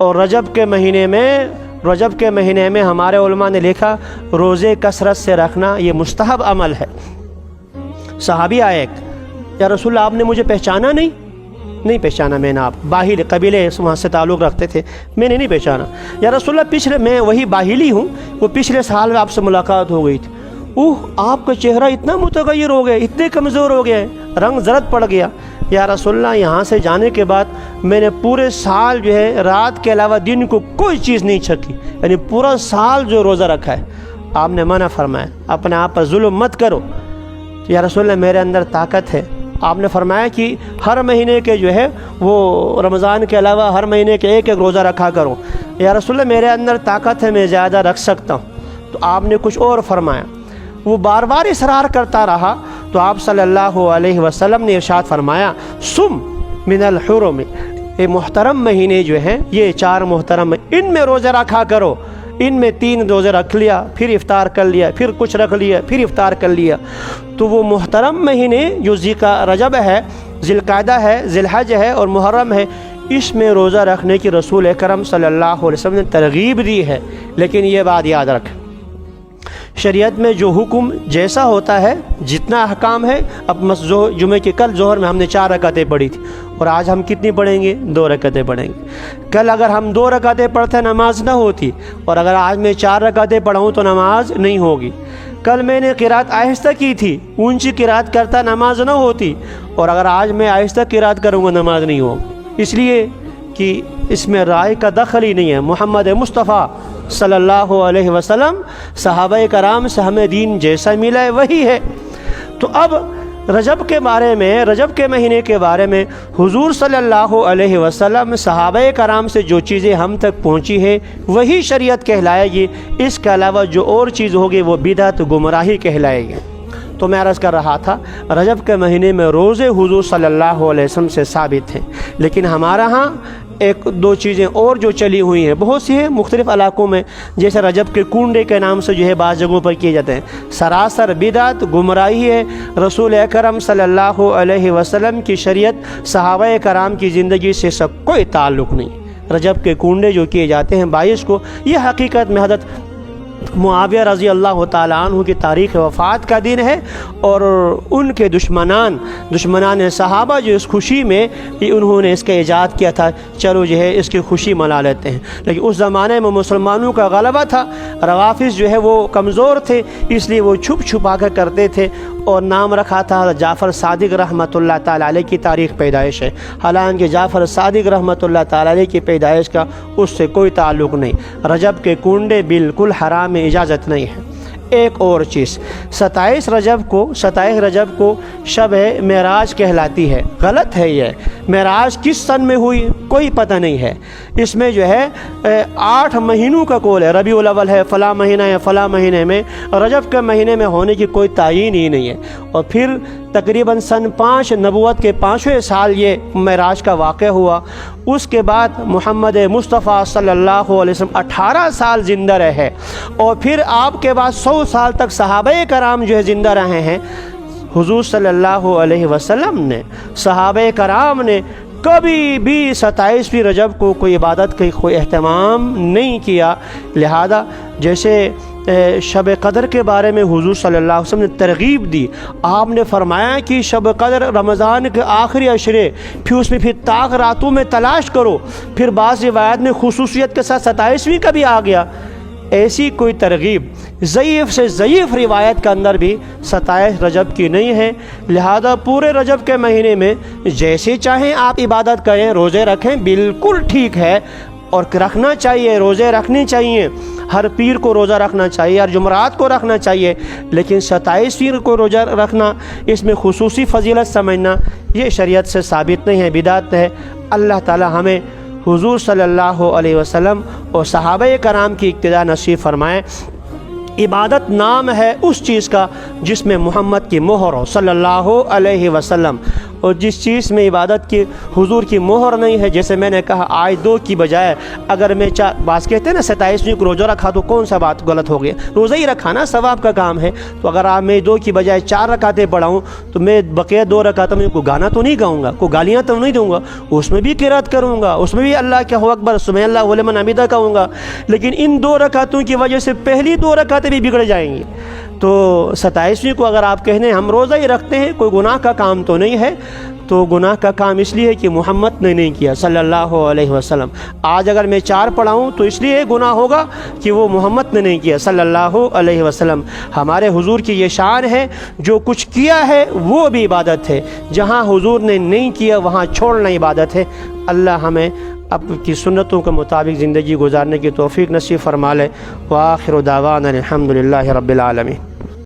اور رجب کے مہینے میں ہمارے علماء نے لکھا روزے کثرت سے رکھنا یہ مستحب عمل ہے۔ صحابی آئے، یا رسول اللہ آپ نے مجھے پہچانا نہیں پہچانا میں نے، آپ باہلی قبیلے وہاں سے تعلق رکھتے تھے، میں نے نہیں پہچانا۔ یا رسول اللہ میں وہی باہلی ہوں، وہ پچھلے سال میں آپ سے ملاقات ہو گئی تھی۔ آپ کا چہرہ اتنا متغیر ہو گیا، اتنے کمزور ہو گیا، رنگ زرد پڑ گیا۔ یا رسول اللہ یہاں سے جانے کے بعد میں نے پورے سال جو ہے رات کے علاوہ دن کو کوئی چیز نہیں چھکی، یعنی پورا سال جو روزہ رکھا ہے۔ آپ نے منع فرمایا اپنے آپ پر ظلم مت کرو۔ یا رسول اللہ میرے اندر طاقت ہے۔ آپ نے فرمایا کہ ہر مہینے کے جو ہے وہ رمضان کے علاوہ ہر مہینے کے ایک روزہ رکھا کرو۔ یا رسول اللہ میرے اندر طاقت ہے، میں زیادہ رکھ سکتا ہوں۔ تو آپ نے کچھ اور فرمایا، وہ بار بار اصرار کرتا رہا تو آپ صلی اللہ علیہ وسلم نے ارشاد فرمایا سم من الحرم، یہ محترم مہینے جو ہیں یہ 4 محترم، ان میں روزے رکھا کرو۔ ان میں 3 روزے رکھ لیا، پھر افطار کر لیا، پھر کچھ رکھ لیا، پھر افطار کر لیا۔ تو وہ محترم مہینے جو رجب ہے، ذی القعدہ ہے، ذی الحج ہے اور محرم ہے، اس میں روزہ رکھنے کی رسول اکرم صلی اللہ علیہ وسلم نے ترغیب دی ہے۔ لیکن یہ بات یاد رکھ، شریعت میں جو حکم جیسا ہوتا ہے، جتنا احکام ہے، اب جمعے کے کل ظہر میں ہم نے 4 رکعتیں پڑھی تھی، اور آج ہم کتنی پڑھیں گے؟ 2 رکعتیں پڑھیں گے۔ کل اگر ہم 2 رکعتیں پڑھتے نماز نہ ہوتی، اور اگر آج میں 4 رکعتیں پڑھوں تو نماز نہیں ہوگی۔ کل میں نے قرات آہستہ کی تھی، اونچی قرات کرتا نماز نہ ہوتی، اور اگر آج میں آہستہ قرات کروں گا نماز نہیں ہوگی، اس لیے کہ اس میں رائے کا دخل ہی نہیں ہے۔ محمد مصطفیٰ صلی اللہ علیہ وسلم صحابہ کرام سے ہمیں دین جیسا ملا ہے وہی ہے۔ تو اب رجب کے مہینے کے بارے میں حضور صلی اللہ علیہ وسلم صحابہ کرام سے جو چیزیں ہم تک پہنچی ہے وہی شریعت کہلائے گی، اس کے علاوہ جو اور چیز ہوگی وہ بدعت گمراہی کہلائے گی۔ تو میں عرض کر رہا تھا رجب کے مہینے میں روزے حضور صلی اللہ علیہ وسلم سے ثابت ہیں، لیکن ہمارا ہاں 1-2 چیزیں اور جو چلی ہوئی ہیں، بہت سی ہیں مختلف علاقوں میں، جیسے رجب کے کنڈے کے نام سے جو ہے بعض جگہوں پر کیے جاتے ہیں، سراسر بدعت گمراہی ہے۔ رسول اکرم صلی اللہ علیہ وسلم کی شریعت صحابہ کرام کی زندگی سے سب کوئی تعلق نہیں۔ رجب کے کنڈے جو کیے جاتے ہیں 22 کو، یہ حقیقت میں حضرت معاویہ رضی اللہ تعالیٰ عنہ کی تاریخ وفات کا دن ہے، اور ان کے دشمنان صحابہ جو اس خوشی میں انہوں نے اس کا ایجاد کیا تھا، چلو جو ہے اس کی خوشی منا لیتے ہیں۔ لیکن اس زمانے میں مسلمانوں کا غلبہ تھا، روافظ جو ہے وہ کمزور تھے، اس لیے وہ چھپ چھپا کر کرتے تھے، اور نام رکھا تھا جعفر صادق رحمۃ اللہ تعالیٰ علیہ کی تاریخ پیدائش ہے، حالانکہ جعفر صادق رحمۃ اللہ تعالیٰ علیہ کی پیدائش کا اس سے کوئی تعلق نہیں۔ رجب کے کنڈے بالکل حرام، اجازت نہیں ہے۔ ایک اور چیز، 27 رجب کو شب معراج کہلاتی ہے، غلط ہے یہ۔ معراج کس سن میں ہوئی کوئی پتہ نہیں ہے۔ اس میں جو ہے 8 مہینوں کا قول ہے، ربیع الاول ہے، فلاں مہینہ ہے، فلاں مہینے میں، رجب کے مہینے میں ہونے کی کوئی تعین ہی نہیں ہے۔ اور پھر تقریباً سن 5 نبوت کے 5ویں سال یہ معراج کا واقعہ ہوا۔ اس کے بعد محمد مصطفیٰ صلی اللہ علیہ وسلم 18 سال زندہ رہے، اور پھر آپ کے بعد 100 سال تک صحابہ کرام جو ہے زندہ رہے ہیں۔ حضور صلی اللہ علیہ وسلم نے، صحابہ کرام نے کبھی بھی 27ویں رجب کو کوئی عبادت کا کوئی اہتمام نہیں کیا۔ لہذا جیسے شب قدر کے بارے میں حضور صلی اللہ علیہ وسلم نے ترغیب دی، آپ نے فرمایا کہ شب قدر رمضان کے آخری عشرے، پھر اس میں طاق راتوں میں تلاش کرو، پھر بعض روایات میں خصوصیت کے ساتھ 27ویں کا بھی آ گیا۔ ایسی کوئی ترغیب ضعیف سے ضعیف روایت کے اندر بھی 27 رجب کی نہیں ہے۔ لہذا پورے رجب کے مہینے میں جیسے چاہیں آپ عبادت کریں، روزے رکھیں، بالکل ٹھیک ہے، اور رکھنا چاہیے، روزے رکھنے چاہیے، ہر پیر کو روزہ رکھنا چاہیے، ہر جمعرات کو رکھنا چاہیے، لیکن 27ویں کو روزہ رکھنا، اس میں خصوصی فضیلت سمجھنا، یہ شریعت سے ثابت نہیں ہے، بدعت ہے۔ اللہ تعالی ہمیں حضور صلی اللہ علیہ وسلم اور صحابہ کرام کی اقتداء نصیب فرمائے۔ عبادت نام ہے اس چیز کا جس میں محمد کی مہر ہو صلی اللہ علیہ وسلم، اور جس چیز میں عبادت کی حضور کی مہر نہیں ہے، جیسے میں نے کہا آج 2 کی بجائے اگر میں بعض کہتے ہیں نا 27ویں کو روزہ رکھا تو کون سا بات غلط ہو گیا، روزہ ہی رکھا نا، ثواب کا کام ہے، تو اگر آپ میں 2 کی بجائے 4 رکعتیں پڑھاؤں تو میں بقیہ 2 رکعتوں میں کوئی گانا تو نہیں گاؤں گا، کوئی گالیاں تو نہیں دوں گا، اس میں بھی قرات کروں گا، اس میں بھی اللہ کے اکبر سبحان اللہ ولمن حمدہ کہوں گا، لیکن ان 2 رکعتوں کی وجہ سے پہلی 2 رکعتیں بھی بگڑ جائیں گی۔ تو 27ویں کو اگر آپ کہنے ہم روزہ ہی رکھتے ہیں، کوئی گناہ کا کام تو نہیں ہے، تو گناہ کا کام اس لیے کہ محمد نے نہیں کیا صلی اللہ علیہ وسلم۔ آج اگر میں 4 پڑھاؤں تو اس لیے گناہ ہوگا کہ وہ محمد نے نہیں کیا صلی اللہ علیہ وسلم۔ ہمارے حضور کی یہ شان ہے، جو کچھ کیا ہے وہ بھی عبادت ہے، جہاں حضور نے نہیں کیا وہاں چھوڑنا عبادت ہے۔ اللہ ہمیں اب کی سنتوں کے مطابق زندگی گزارنے کی توفیق نصیب فرما لے۔ وآخر دعوانا الحمدللہ رب العالمین۔